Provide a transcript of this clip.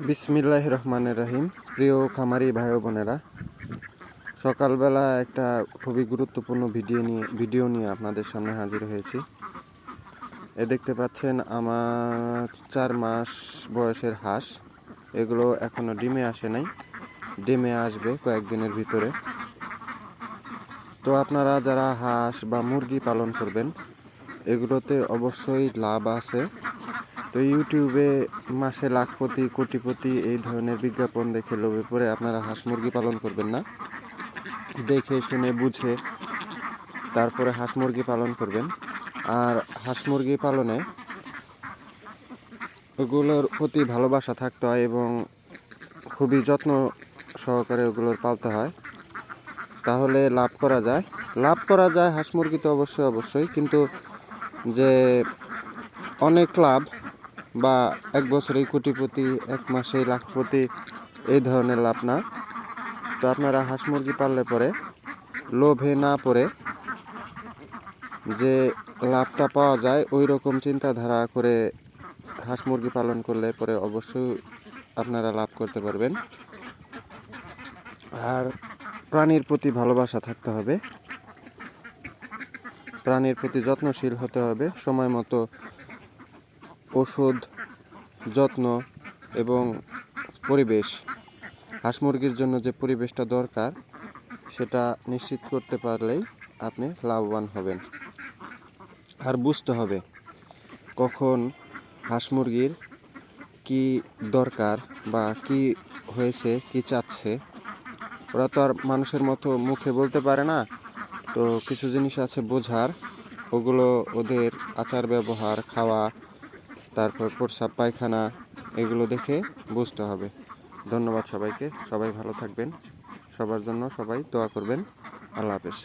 বিসমিল্লাহির রহমানির রহিম। প্রিয় খামারি ভাই ও বোনেরা, সকালবেলা একটা খুবই গুরুত্বপূর্ণ ভিডিও নিয়ে আপনাদের সামনে হাজির হয়েছি। দেখতে পাচ্ছেন আমার 4 মাস বয়সের হাঁস। এগুলো এখনো ডিমে আসে নাই, ডিমে আসবে কয়েকদিনের ভিতরে। তো আপনারা যারা হাঁস বা মুরগি পালন করবেন, এগুলোতে অবশ্যই লাভ আছে। তো ইউটিউবে মাসে লাখপতি কোটিপতি এই ধরনের বিজ্ঞাপন দেখে লোভে পড়ে আপনারা হাঁস মুরগি পালন করবেন না। দেখে শুনে বুঝে তারপরে হাঁস মুরগি পালন করবেন। আর হাঁস মুরগি পালনে ওগুলোর প্রতি ভালোবাসা থাকতে হয় এবং খুবই যত্ন সহকারে ওগুলোর পালতে হয়, তাহলে লাভ করা যায় হাঁস মুরগিতে অবশ্যই। কিন্তু যে অনেক লাভ বা এক বছরেই কোটিপতি, এক মাসেই লাখপতি, এই ধরনের লাভ না। তো আপনারা হাঁস মুরগি পাললে পরে লোভে না পড়ে যে লাভটা পাওয়া যায় ওই রকম চিন্তাধারা করে হাঁস মুরগি পালন করলে পরে অবশ্যই আপনারা লাভ করতে পারবেন। আর প্রাণীর প্রতি ভালোবাসা থাকতে হবে, প্রাণীর প্রতি যত্নশীল হতে হবে, সময় মতো ওষুধ, যত্ন এবং পরিবেশ, হাঁস মুরগির জন্য যে পরিবেশটা দরকার সেটা নিশ্চিত করতে পারলেই আপনি লাভবান হবেন। আর বুঝতে হবে কখন হাঁস মুরগির কি দরকার বা কি হয়েছে, কি চাচ্ছে। ওরা তো আর মানুষের মতো মুখে বলতে পারে না। তো কিছু জিনিস আছে বোঝার, ওগুলো ওদের আচার ব্যবহার, খাওয়া, তারপর প্রস্রাব পায়খানা, এগুলো দেখে বুঝতে হবে। ধন্যবাদ সবাইকে, সবাই ভালো থাকবেন, সবার জন্য সবাই দোয়া করবেন। আল্লাহ হাফেজ।